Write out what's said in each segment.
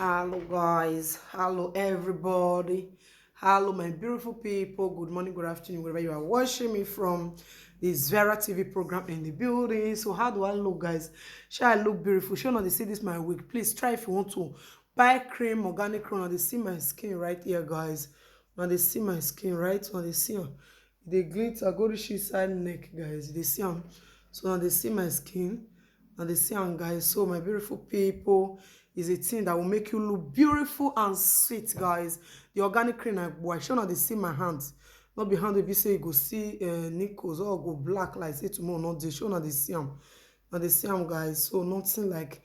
Hello, guys. Hello, everybody. Hello, my beautiful people. Good morning, good afternoon, wherever you are watching me from. This Vera TV program in the building. So, how do I look, guys? Shall I look beautiful? Shall not they see this my wig? Please try if you want to buy cream, organic cream. Now they see my skin right here, guys. Now they see my skin right. Now they see the glitter. Go to she side neck, guys. They see them. So now they see my skin. And they see am, guys. So my beautiful people, is a thing that will make you look beautiful and sweet, guys. The organic cream I buy, sure now they see my hands. Not behind if you say you go see nickels or go black like say tomorrow, not they sure now they see them. Now they see them, guys. So nothing like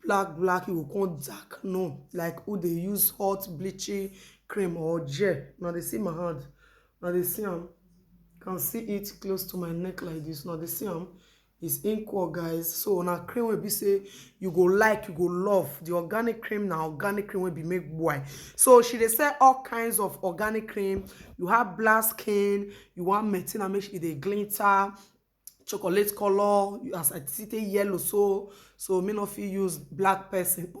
black you will come dark. No, like who they use hot bleaching cream or gel. Now they see my hand. Now they see them. Can see it close to my neck like this. Now they see them. Is equal, guys. So na cream will be say you go like, you go love. The organic cream now, organic cream will be make boy. So she they sell all kinds of organic cream. You have black skin, you want maintain and make sure they glitter, chocolate color, as I see yellow. So me not feel use black person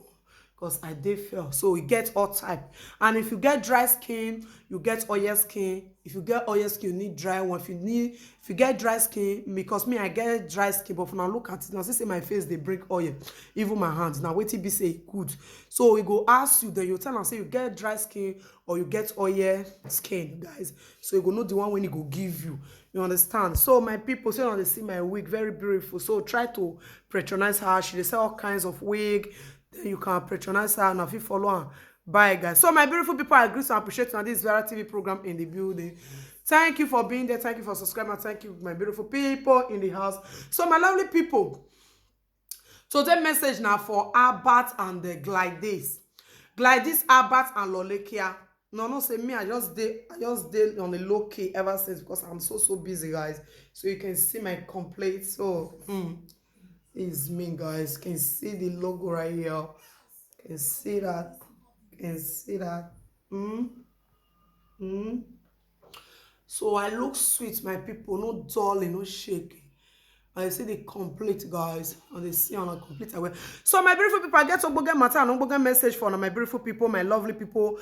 because I did fail. So we get all type. And if you get dry skin, you get oil skin. If you get oil skin, you need dry one. If you get dry skin, because me I get dry skin, but now look at it now. See my face, they bring oil, even my hands. Now wait till be say good. So we go ask you, then you tell them say you get dry skin or you get oil skin, guys. So you go know the one when he go give you. You understand? So my people, so now they see my wig, very beautiful. So try to patronize her. She they sell all kinds of wig. Then you can patronize her and if you follow her. Bye, guys. So my beautiful people, I agree to appreciate on this Vera TV program in the building. Thank you for being there. Thank you for subscribing. Thank you, my beautiful people in the house. So my lovely people, so that message now for Albert and the Glydes. Glydes, Albert and Lolekia. No, say me. I just did on the low key ever since because I'm so busy, guys. So you can see my complete. So is me, guys. Can see the logo right here. Can see that. Can see that. So I look sweet, my people. No darling, no shaky. I see the complete, guys, and they see on a complete away. So my beautiful people, I get to bogan matter and bogan message for my beautiful people, my lovely people.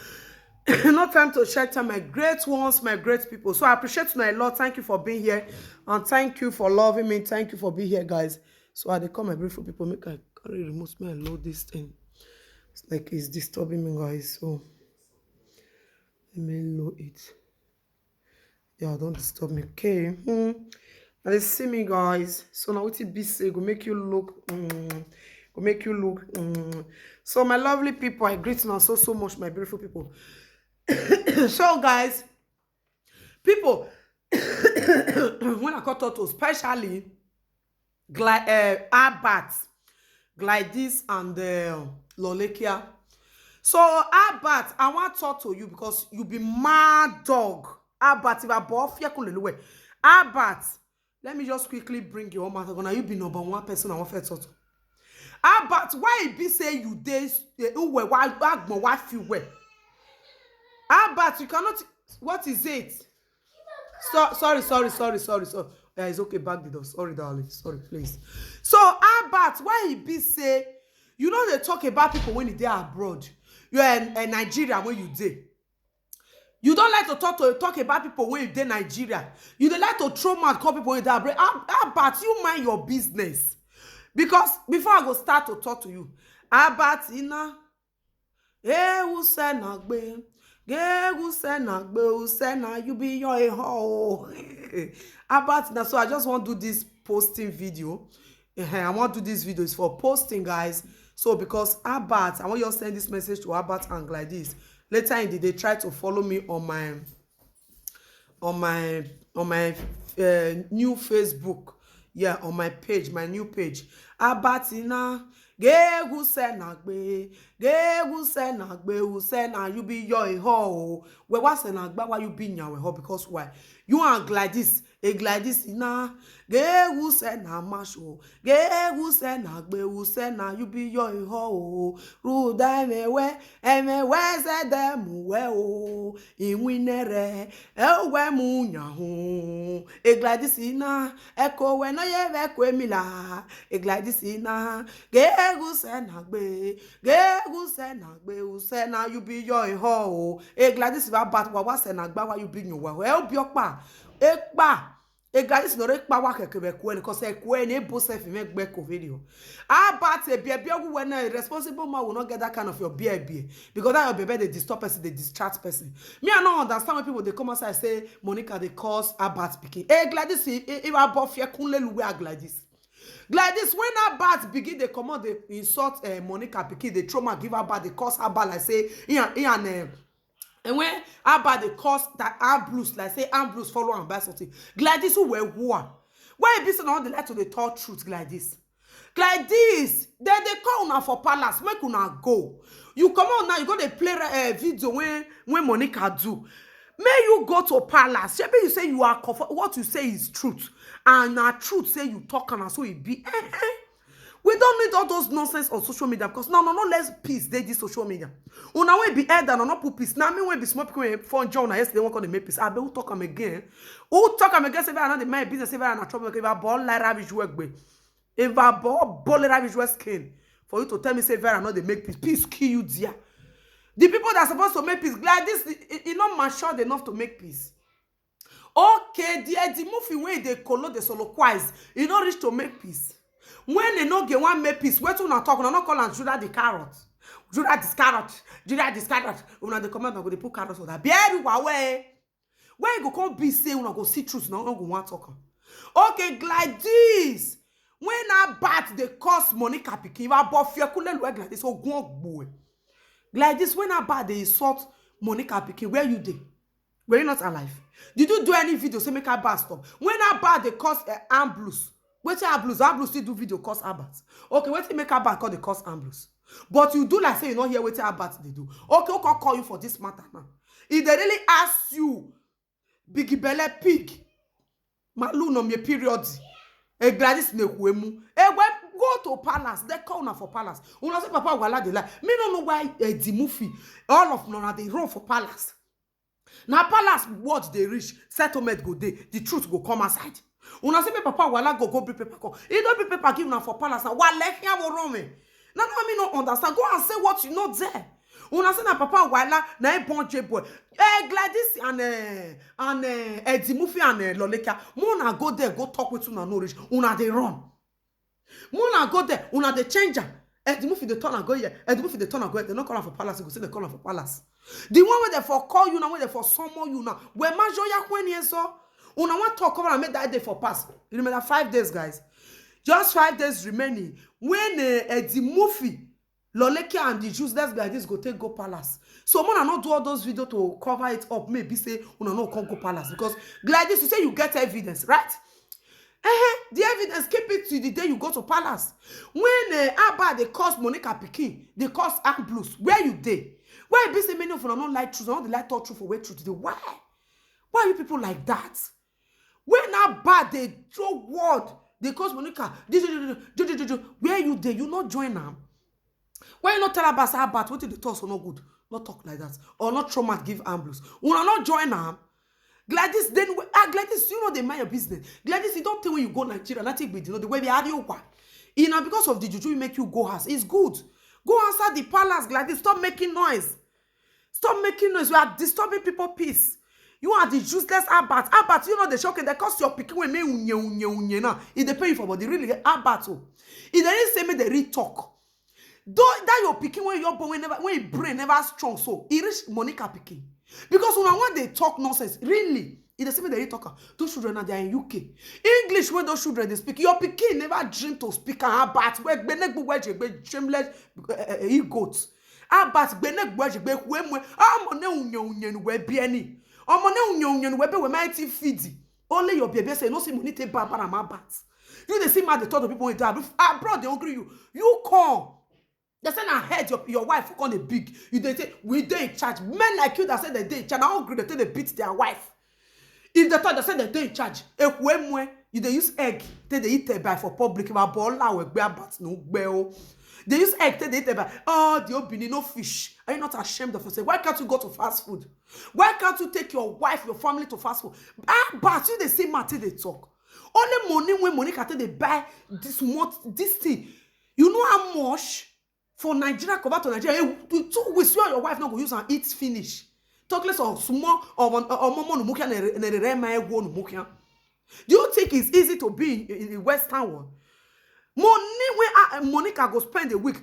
No time to check time, my great ones, my great people. So I appreciate you a lot. Thank you for being here, and thank you for loving me. Thank you for being here, guys. So I call my beautiful people, make I carry remote me and load this thing. It's like it's disturbing me, guys. So let me load it. Yeah, don't disturb me. Okay. And they see me, guys. So now what it be say go make you look go make you look So my lovely people, I greet you so much, my beautiful people. So guys, people, when I got to especially Albert, Glydes and Lolekia. So Albert, I want to talk to you because you be mad dog. Albert, if I bought Albert, let me just quickly bring your matter. Now you be number one person I want to talk to. Albert, why it be say you days why feel well? Albert, you cannot. What is it? Sorry. Yeah, it's okay. Back the door. Sorry, darling. Sorry, please. So Albert, why it be say you know they talk about people when they are abroad? You are in Nigeria when you dey. You don't like to talk about people when you dey Nigeria. You don't like to throw mouth call people when they are abroad. Albert, you mind your business. Because before I go start to talk to you, Albert, Ina, who said not be? Who said not be? Who said not you be your ho? Albert, so I just want to do this posting video. I want to do this video. It's for posting, guys. So because Albert, I want you to send this message to Albert and Glydes. Later in the day, try to follow me on my new Facebook. Yeah, on my page, my new page. Albertina, who said nagbe, who said na you be your ho. Where was nagba why you be your ho? Because why? You and Glydes, Gladys na ge who say na masho ge who say na gbe who say na you be your ho ruda emewe se dem we o inwinere ewe mu nya ho Gladys na eko we no ye ve ko emila Gladys na ge who say na gbe ge who say na gbe who say na you be your ho Gladys va bat wa say na gba wa you be your wa e obi opa ekpa Gladys no rekpa wa kekebe ko en cause ko en e bo self make gbe ko video about a baby when a responsible man will not get that kind of your baby because that your baby they disturb person, they distract person. Me I don't understand when people they come outside say Monica they cause Abat speaking. Gladys if I buff your kunle luwe Gladys. Gladys when Abat begin they come out they insult Monica Pikin they trauma give Abat they cause Abat like say and when Abba they cause that Ambrose, like say Ambrose follow and buy something. Gladys who were war. Why you be so not the let to the tall truth Gladys? Gladys, they call una for palace, make una go. You come on now, you go to play a video when Monica do. May you go to palace. Maybe you say you are what you say is truth. And our truth say you talk and so it be. We don't need all those nonsense on social media because no less peace they this social media. Una will be elder and not put peace. Now me will be small people phone John yesterday won't call the make peace. I be who talk am again. Who talk am again say I not the mind business say I not trouble if I ball like ravish work be. If I ball ravish work skin for you to tell me say Vera not they make peace. Peace kill you dear. The people that are supposed to make peace glad this it not matured enough to make peace. Okay, the movie way they color the soliloquize, it not reach to make peace. When they no get one make peace, where to not talk, not call and Judah the carrot. Judah this carrot. Una the comment go they put carrots for that. Be everywhere way. Where you go come be say una go see truth, now go want talk. Okay, like this. When I bat the cost Monica Pikin, I bought fear couldn't work like this. So go boy. Like this, when I bat the insult Monica Pikin, where you did? Were you not alive? Did you do any video say make her bat stop? When I bat the cost Ambrose. Wait till Ambrose still do video cause Abat. Okay, wait till make Abat call the cause Ambrose. But you do like say you not hear what Abat they do. Okay, okay, call you for this matter now. If they really ask you, Biggie Belle pig, Malu no me period. Gladys ne kuemu. Go to palace. They call una for palace. Una say Papa wala de lie. Me don't know why the movie all of them they run for palace. Now palace what they reach settlement go day. The truth go come aside. Una say Papa wala go bring paper come. He don't bring paper give una for palace. Wale here will run me. Now me not understand. Go and say what you know there. Una say na Papa wala na e bon boy. Gladys and Eddie Murphy and Loleka. Muna go there go talk with una no reach. Una they run. Muna go there. Una they change. Eddie Murphy the turn and go here. Eddie Murphy the turn and go here. They not call for palace. You go say they call for palace. The one where they for call you now, where they for summon you now. Where Majoya when you so. Una want to come and make that day for pass. You remember 5 days, guys. Just 5 days remaining. When the movie, Loleke and the useless guy this go take go palace. So Mona not do all those videos to cover it up. Maybe say Una no come go palace because Gladys, you say you get evidence, right? The evidence keep it to the day you go to palace. When Abba they cause Monica Pikin, they cause Ambrose. Where you dey? Why be say many of you don't like truth? I don't like talk truth for where truth today. Why? Why are you people like that? When that bad they throw word, they cause Monica. Where you there? You not join them. Why you not tell about what did the talk so no good? Not talk like that. Or not trauma give Ambrose. When I not join them. Gladys, then Gladys, you know they mind your business. Gladys, you don't think when you go Nigeria, not take with you know the way they are you one. You know, because of the juju make you go house. It's good. Go outside the palace, Gladys. Stop making noise. Stop making noise. You are disturbing people's peace. You are the useless Abat. Abat, you know the shocking. They cost your picking with me unye now. If they pay you for body, really get Abat. If they didn't say me, they read talk. Don't that your picking when your brain never when your brain never strong. So it reach Monica picking. Because when they talk nonsense, really, if they say me they read talk, those children are there in UK. English when those children they speak, your picking never dream to speak Abat. Where shameless egots. Abat benek boje be kwemwe. Amone unye we bieni. Only your baby say no see money take baba my bats. You they see mad the thought of people when they abroad they hungry you. You come. They say I heard your wife on a big. You they say we they in charge. Men like you that say they in charge. Now hungry they beat their wife. If they thought they said they in charge, you they use egg, they eat a by for public, but no. They use egg, they eat a by. Oh, the obini no fish. Are you not ashamed of yourself? Why can't you go to fast food? Why can't you take your wife, your family to fast food? But you they say matter they talk. Only money when money can they buy this thing. You know how much for Nigeria come back to Nigeria? 2 weeks, you and your wife not go use and eat finish. Talk less of small or more no mukia and do you think it's easy to be in the Western world? Money when Monica go spend a week.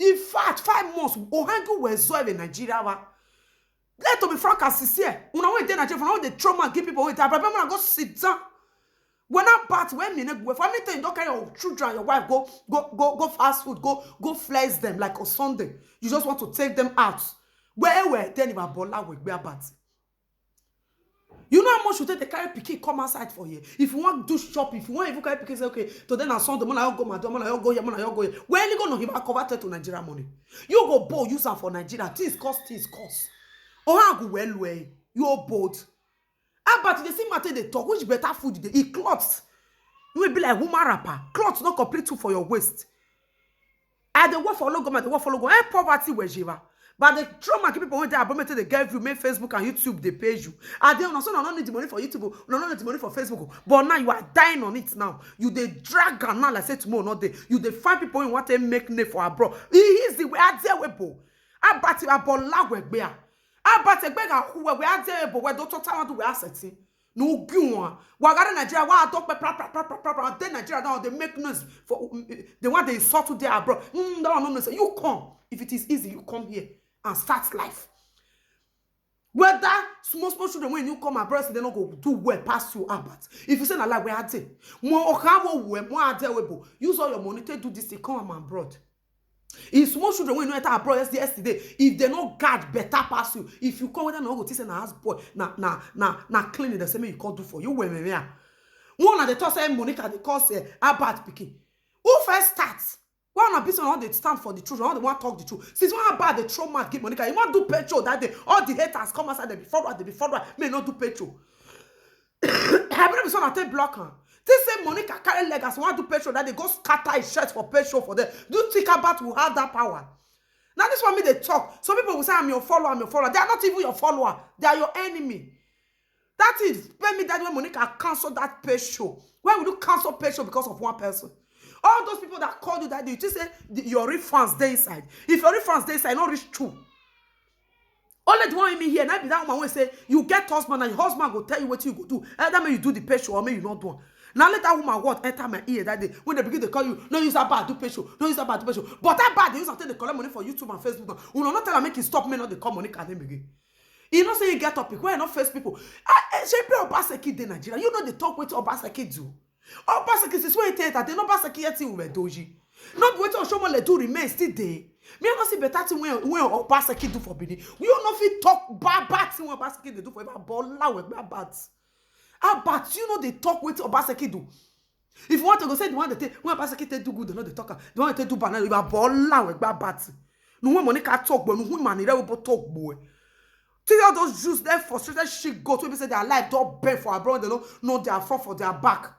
In fact, 5 months, Ohangu will solve in Nigeria. Let to be frank as sincere. When I went to Nigeria, when the trauma give people with that, but I go sit down. When I bat, when me go, if I meet you don't carry your children, your wife, go fast food, go flex them like on Sunday. You just want to take them out. Where then if I bola with be about. You know how much you take the carry pikin come outside for you. If you want to do shop, if you want even carry pikin say okay, today na Sunday, I go my door, I go here, I go here. When you go no him converted to Nigeria money. You go bold use am for Nigeria. Things cost. Oh, go well. You bold. But the same matter they talk, which better food they eat clothes. You will be like woman rapper. Clothes not complete too for your waist. And the work for logo, the work for logo. And poverty where jiva. But the trauma people when they are they give you, make Facebook and YouTube, they pay you. And they also not need the money for YouTube, not need the money for Facebook. But now you are dying on it now. You they drag and now like say tomorrow not day. You they find people who want to make name for abroad. He is the way I tell webo. I bat it about lagwe bear. I bat a beggar who we are there, but we don't talk about the assets. No good. We got in Nigeria. Why proper. Then Nigeria now they make noise for the one they saw today abroad. No. You come if it is easy. You come here and start life. Whether small children when you come abroad, they don't go do well past you about. If you say na like we are there, more use all your money to do this. They come abroad. If small children when you enter abroad yesterday, if they no guard better pass you, if you come with them no go teach na house boy, na cleaning the same you can't do for you. When we are one of the talk say Monica they cause about picking. Who first starts? One of the people they stand for the truth, all they want talk the truth. Since one about the trauma give Monica, you want do petrol that day. All the haters come outside, they be forward, may not do petrol. I believe someone take blocker. This same Monica carry leg as want do petrol that they go scatter his shirt for petrol for them. Do you think about who have that power? Now this one me they talk. Some people will say I'm your follower, They are not even your follower. They are your enemy. That is when me that when Monica cancel that petrol. Why would you cancel petrol because of one person? All those people that called you that day, you just say your refunds day inside. If your refunds day inside, not reach true. Only the one in me here, not be that one will say you get husband and your husband will tell you what you go do. Either may you do the petrol or may you not do. Now let that woman what enter my ear that day when they begin to call you, no use that bad do petrol, no use that bad do petrol. But that bad they use until they collect money for YouTube and Facebook. You know not tell them make it stop me not they call money can them again. You know say you get topic where not face people. Shape Obaseki in Nigeria. You know they talk with Obaseki do. Obaseki is where it is that they no Obaseki yet will doji. Not wait on show le do remain still there. Me I not see better thing when Obaseki do for Bini. We don't know if we talk bad thing when Obaseki they do for about bola with bad. But you know they talk with Obaseki do. If you want to go say the one that when Obaseki they do good, they know they talk. The one that do bad, they bola with bad. No when Monica talk, but no when man they will talk boy. Take all those Jews there frustrated shit go to say their life don't bend for abroad, they don't know they are front for their back.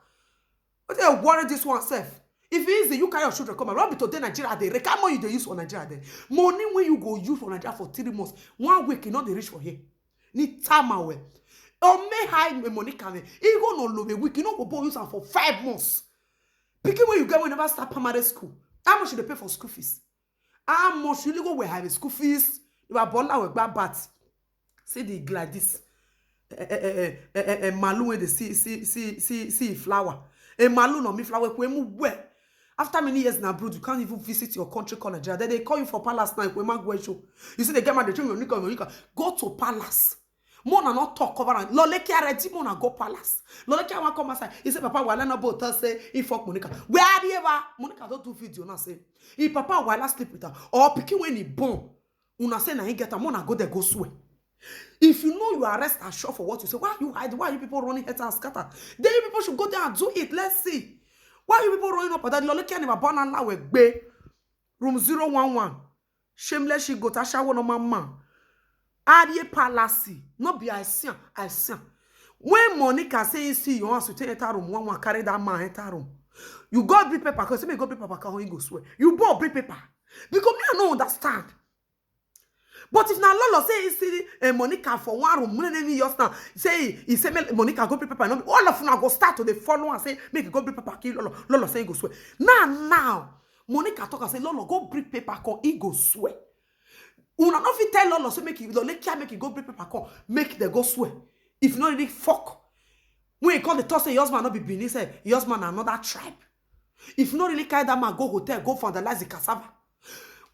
But they worry this one self. If it is you carry your children come around today Nigeria they recamo you they use for Nigeria there. Money when you go use for Nigeria for 3 months, 1 week you know they reach for here. Need time away. Or may high money can you go no low a week, you know go use them for 5 months. Picking where you get whenever start primary school. How much should they pay for school fees? How much you go where have school fees? You are born with bad bats. See the Gladys. Malu when they see flower. A malu no me flower where after many years now, brood, you can't even visit your country called Nigeria. Then they call you for palace now. You see, they get mad, they train Monica. Go to palace. Mona not talk cover and Loleki already Mona go palace. Loleki want come outside. He said, Papa, while not both say he fuck Monica. Where are you ever? Monica don't do video now say. If Papa while I sleep with her or picking when he born, una say na he get her. Mona go there go swear. If you know you arrest and shot for what you say, why you hide? Why are you people running head and scatter? Then you people should go there and do it. Let's see. Why are you people running up at that? Loleki and never born and now we be room 011. Shameless she go to shower no mama. Arie Palace. No be I see. When Monica say see you want to take enter room, one carry that man enter room. You go bring paper, because me go bring paper, can go swear. You bought bring paper. Because me I don't understand. But if now Lolo say he see Monica for one room, me just now say he say Monica go bring paper, all of them go start to the follow and say make you go bring paper, kill Lolo. Lolo say he go swear. Now Monica talk and say Lolo go bring paper, come he go swear. Una no fit tell Lolo say make you make you go bring paper, come make the go swear. If not really fuck. When you call the toss, your husband not be Benin, say your husband another tribe. If you not really carry that man, go hotel, go vandalize the cassava.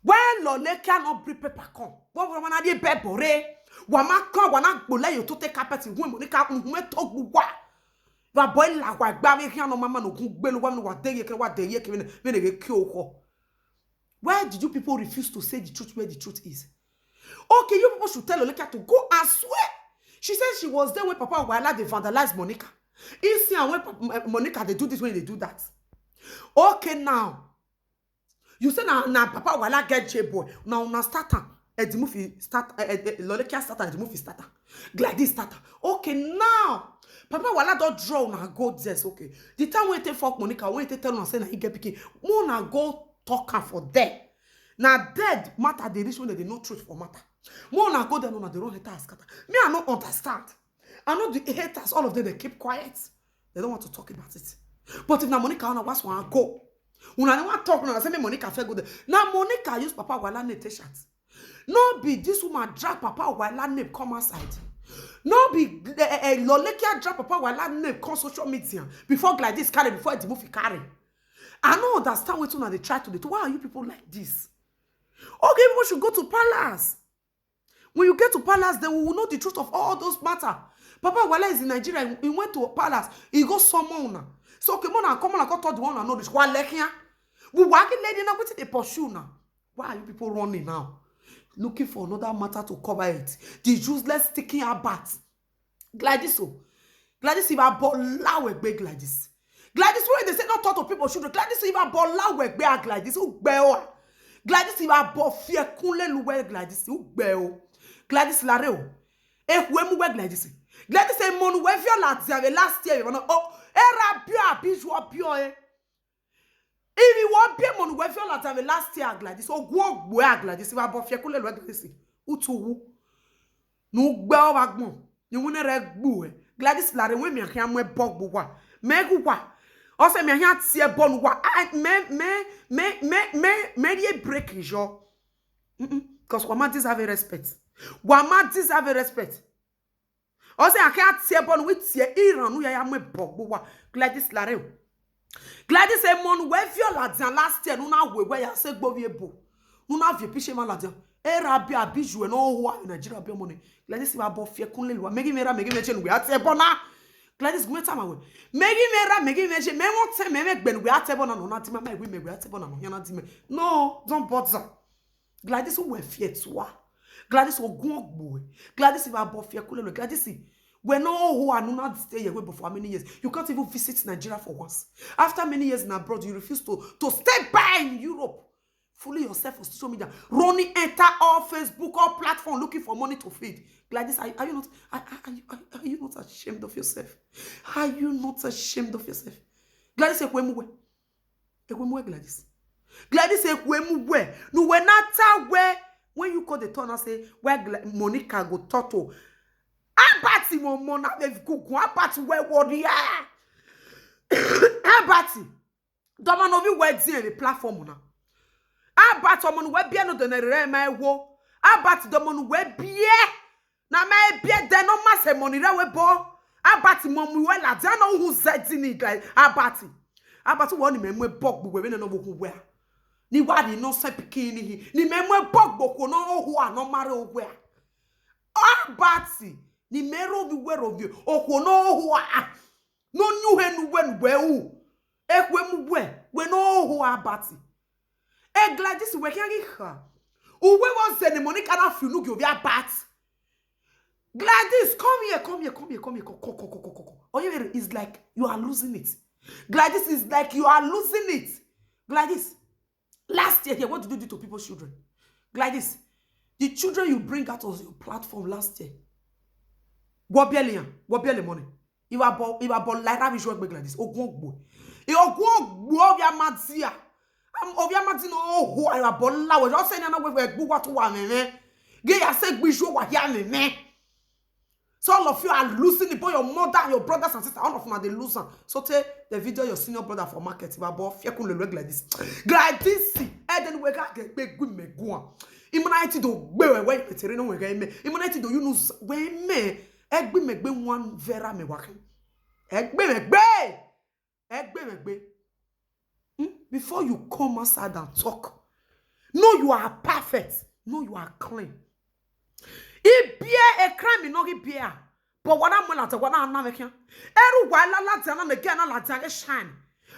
When Lole cannot bring paper, come. What woman are they bebore? Wama come, wana bole you to take carpet. When Monica talk buwa. Va boy la wa gba me no mama no gbelu wa no wa dey ke wa dey ke me dey kill ho. Why did you people refuse to say the truth where the truth is? Okay, you people should tell Loleka to go and swear. She said she was there when Papa Wala they vandalized Monica. You see, and when Monica they do this, when they do that. Okay, now you say now Papa Wala get J-boy. Now starter. The movie start. Loleka starter. The movie starter. Gladys starter. Okay, now Papa Wala don't draw na go there. Okay. The time when they fuck Monica, when they tell her say na he get picking, more na go talk her for there. Now dead matter they reach when they know truth for matter. More na go there, no na they don't haters scatter. Me I don't understand. I know the haters, all of them they keep quiet. They don't want to talk about it. But if na Monica wanna was one go, una don't want to talk. Una say me Monica fair go there. Now Monica use Papa Wala name t-shirt. No be this woman drag Papa Wala name come outside. No be Lolekia drag Papa Wala name come social media before Gladys carry before the movie carry. I don't understand what una they try to do. Why are you people like this? Okay, people should go to palace. When you get to palace, then we will know the truth of all those matter. Papa Wala is in Nigeria. He went to a palace. He go summon. So okay, come on, I got the one and know this. Why like here? We working lady now. What they pursue now? Why are you people running now? Looking for another matter to cover it. The useless sticking her bat. Gladys, oh. Gladys, if I bought loud big Gladys. Gladys, when they say not talk to people, should Gladys, if I bought loud big Gladys, who bear. Gladys, if I bought fear, kunle luwe Gladys, who bear. Gladys Lareo. Wemu we Gladys. Gladys say mon we fio last year. Oh, era bio bijou bio eh. If you want pay mon we fio last year Gladys. Oh go Gladys. If I bo fie kule Gladys. Utu no gbe o bagbon. Ni wona reg bu eh. Gladys Lareo we mi kan mo bog wa. Megu wa. O se mi han tie bon wa. Me die break jo. Because Wama deserve respect. Wama deserve respect. Also, I can't see a bon with Iran. We are my bog. Gladys Lareo. Gladys say, Mon, where your lads last year, no now where I said, Bobby Bo. No now, if you pish my lads, Arabia bijou and all who are in Nigeria be money. Gladys, if I bought fear, couldn't make me mention we are Bona. Gladys, go time away. Make me mention, me won't say, me when we are table on not my we may be at table on not no, don't bother. Gladys, who were fear to Gladys will go boy. Gladys if I bought fear cool. Gladys we know who are not stay away before many years. You can't even visit Nigeria for once. After many years in abroad, you refuse to stay by in Europe. Fully yourself on social media. Running enter all Facebook, all platform looking for money to feed. Gladys, are you not ashamed of yourself? Are you not ashamed of yourself? Gladys ekwemuwe. Ekwemuwe Gladys. Gladys ekwemuwe. No we not where. When you call the turn and say, where Monica go toto, Abati mona they've cooked Abati where warrior. Abati. Domanovi words in the platform now. Abati mon web piano de ne my wo. Abati domon web bie. Na my bie de no masse money webo. Abati mom we la no who said in it like Abati. Abati one me bog we no wo where. Ni wadi no se pikini ni memwe bogboko no ohu no mare ogwe Abati ni mero bi wero bi okwo no ohu no nyu henu wen wewu ekwemu we no ohu Abati e Gladys we kan ha uwe won se ni Monica na fi nu gi obi Abati Gladys come here oh you is like you are losing it Gladys is like you are losing it Gladys. Last year, what did you do to people's children? Gladys, the children you bring out of your platform last year. What money? iwa bo laira bi jouer like this ogun ogbo e ogun ogbo obia matia obia mati no ho iwa bo la we just say na we gbu wa to wa meme ge ya say gbijo wa ya meme. So all of you are losing it, both your mother and your brothers and sisters. All of them are they losing. So take the video your senior brother for market. Like this. Like this. And then we got get big good me go. Immunity do be we veteran we ga me. Immunity do you know we me. Egbe me gbe one vera me wakin. Egbe me gbe. Before you come outside and talk, know you are perfect. Know you are clean. Ibia e crime no ibia. But what I'm not what I'm not making. Eru wa la la na me get na la tan shine.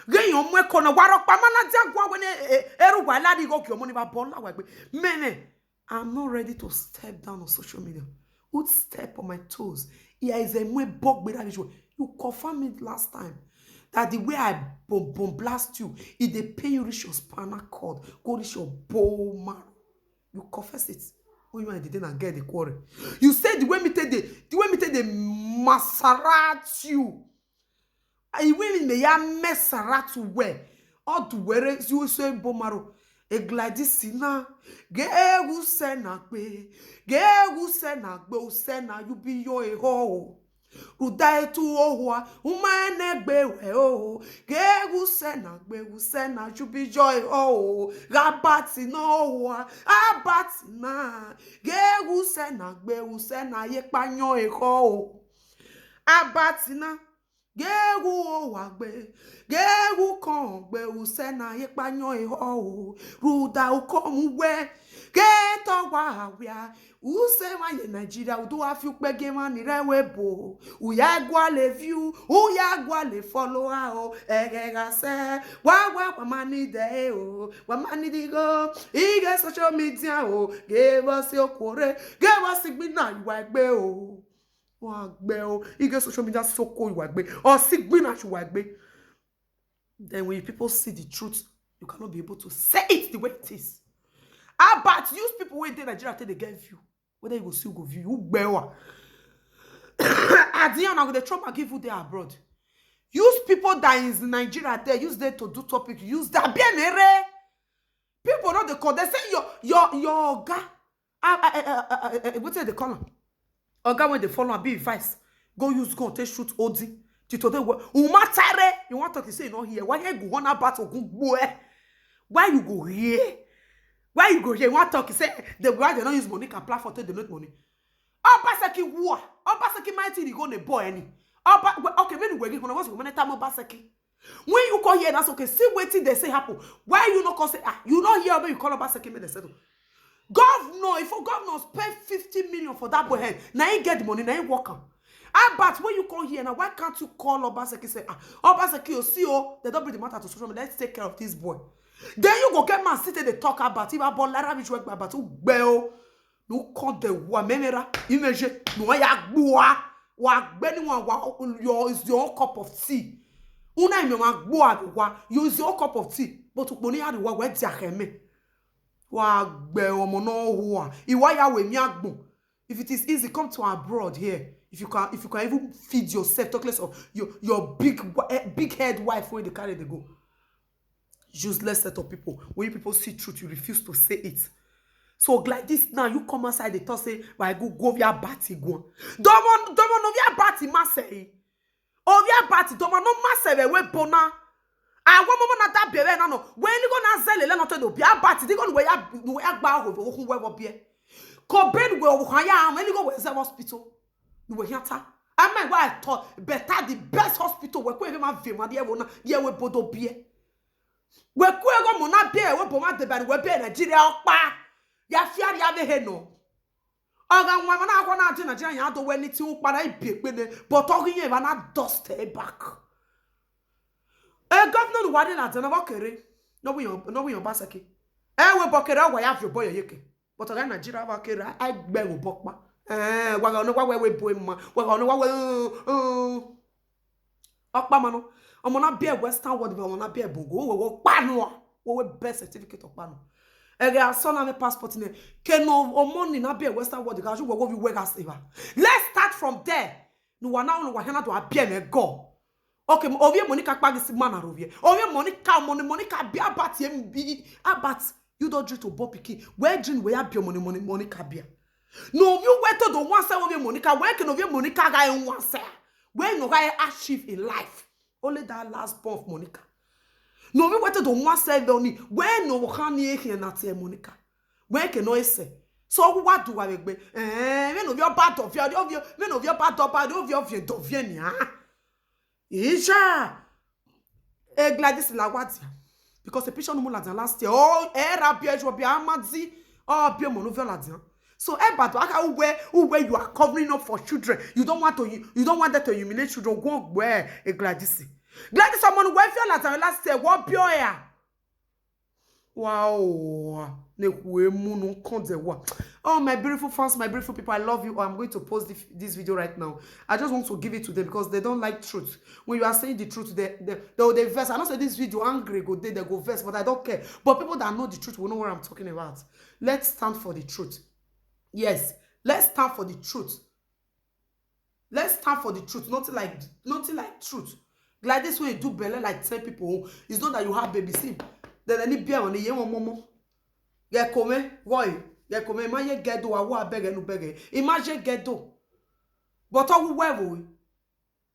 Ge yon mwe kono warok pa mana dia gwa when eru wa la di go ki omo ni ba bon la wa gbe. Mene, I'm not ready to step down on social media. Would step on my toes. Here is a mwe bog be that you confirmed it last time. That the way I bomb blast you, if they pay you reach your spinal cord, go reach your bone marrow. You confess it. When you didn't and get the quarry. You said the way me take the masarat you. I will in the ya masarat where or to where you say bomaro a gladysina ge gu sena be usena you be your ho. Rudai tu ohwa umane gbewe o ge usena you be joy o rabati no wa abati na ge usena ye panyo e ho abati na ge o wa gbe ge kon gbe usena ye panyo e ho ruda ukomu we ge to wa wia use my Nigeria do have you pege man ni rewebo uya gwa le view uya gwa le follower o egega se wa mani de o wa mani di go ige social media o give us your kore give us igbina iwa egbe o wa gbe o ige social media soko iwa egbe o sigbina iwa egbe. Then when people see the truth, you cannot be able to say it the way it is. But use people when they Nigeria till they get view. Whether you go see go view, you bewa. At the end, the Trump give you there abroad. Use people that is in Nigeria there. Use them to do topic. Use that bien people know the call. They say your guy. What say they call him? A guy when they follow and be advice. Go use gun. Take shoot Odi. Today umatare. You want to say you know here? Why you go on about Ogun? Why you go here? Why you go here? One talk, say the why they don't use money can apply for they donate money. Obaseki war. Obaseki mighty they go ne boy any. Okay, when we go was when time Obaseki. When you call here, that's okay. See waiting they say happen. Why you not call say you not here when you call Obaseki me they settle. Governor, if a governor spend 50 million for that boy head, now he get the money, now he work on. But when you call here now, why can't you call Obaseki say Obaseki you see they don't bring the matter to social media. Let's take care of this boy. Then you go get man sitting they talk about if about Lara which work about who bell no call the one memera image no ya gboa wa gbeni one your is your cup of tea. Una me wa gboa wa use your cup of tea but ukponi ya wa we dia keme wa gbe omo no ho iwa ya we mi agbon. If it is easy come to abroad here. If you can even feed yourself talk less of your big head wife where they carry they go. Useless set of people. When you people see truth, you refuse to say it. So like this now, you come outside the talk say, "Why go via bati go?" Don't no via bati masay. Oh via bati don't no masay we bona. I want mama na that bebe na no. When you go na zele le no to do via bati, they go we agba ho we wo bie. Ko ben we haya when you go we hospital. We here ta. I mean why I thought better the best hospital we ko even ma vie ma dey we na dey we bodo bie. We go mona be we boma de ban we be Nigeria okpa ya fiari ya he no oga nwa na akwa na Nigeria ya do we ni ti ukpa na ibe ne but ogun yen ba na dust e back governor wadi na tena bokere no we Obaseki we bokere wa ya fi boy yeke but oga Nigeria bokere I gbe wo bokpa wa ga no wa we boy ma wa ga no wa we okpa ma no omo na be Western world omo na be bongo wo pa no wo best certificate of pano ege aso na me passport ne ke no omo ni na be Western world ga ju wo we gas eva. Let's start from there. no wa na no wa hena do abia me go. Okay, ovie Monica kpagisi mana rovie. Ovie Monica be about him be about you don't drink to bopiki. Where drink where be Monica be. No, you wait to the one say ovie Monica. Where can ovie Monica guy in one say? Where no guy achieve in life? Only that last born of Monica. No, you wait to the one say only where no honey here not say Monica. Where can no say? So what do I be? Men of your bad of your men of your bad of your dovienia. Isha, Gladys Lawatia, because the patient no last year. Oh, era piège will be amadzi. Oh, be monovia ladian. So, but where you are covering up for children, you don't want that to humiliate children. Go where a Gladys. Gladys, someone where feel last year. What pure air? Wow. Oh, my beautiful fans, my beautiful people, I love you. I'm going to post this video right now. I just want to give it to them because they don't like truth. When you are saying the truth, they verse. I don't say this video angry, they go verse, but I don't care. But people that know the truth will know what I'm talking about. Let's stand for the truth. Yes, let's stand for the truth. Let's stand for the truth. Nothing like truth. Like this when you do belly like 10 people, it's not that you have baby sim. Then any beer on the young momo. Get come, boy. Get come, imagine get do a wa beg no beg. Imagine get do. But all wevo.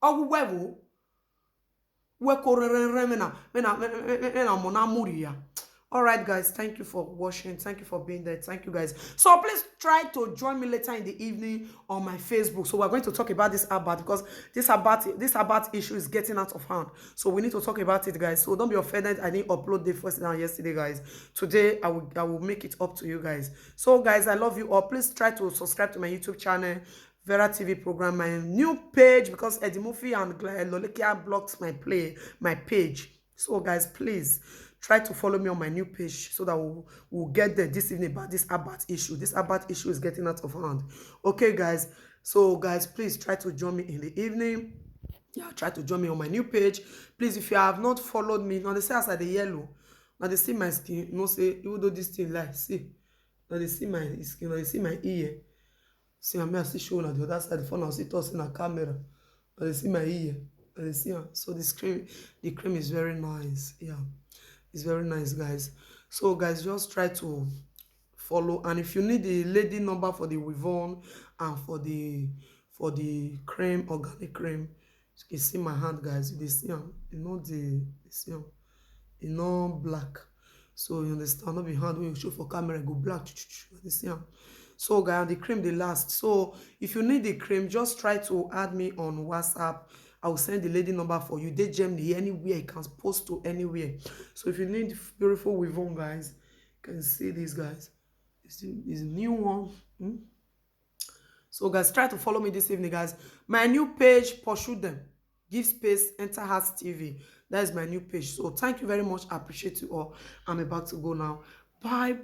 All wevo. We correremena. Mena mona muria. All right, guys. Thank you for watching. Thank you for being there. Thank you, guys. So please try to join me later in the evening on my Facebook. So we're going to talk about this about because this about issue is getting out of hand. So we need to talk about it, guys. So don't be offended. I didn't upload the first now yesterday, guys. Today I will make it up to you guys. So guys, I love you all. Please try to subscribe to my YouTube channel, Vera TV program, my new page because Eddie Murphy and Lolekia blocked my page. So guys, please try to follow me on my new page so that we'll get there this evening about this Abat issue. This Abat issue is getting out of hand. Okay, guys. So, guys, please try to join me in the evening. Yeah, try to join me on my new page. Please, if you have not followed me, now they say as the yellow. Now they see my skin. No say, even though this thing like, see. Now they see my skin. Now they see my ear. See, I see show on the other side. The phone, I'll see tossing a camera. Now they see my ear. Now they see. So the cream is very nice. Yeah. It's very nice, guys. So, guys, just try to follow. And if you need the lady number for the Wivon and for the cream, organic cream, you can see my hand, guys. You see them. You know black. So you understand? Not be hand when you show for camera, go black. You see them. So, guys, the cream they last. So if you need the cream, just try to add me on WhatsApp. I will send the lady number for you. They Germany anywhere. You can post to anywhere. So if you need beautiful Wivon, guys, you can see these guys. It's a new one. So guys, try to follow me this evening, guys. My new page, pursue them. Give space, enter Hearts TV. That is my new page. So thank you very much. I appreciate you all. I'm about to go now. Bye.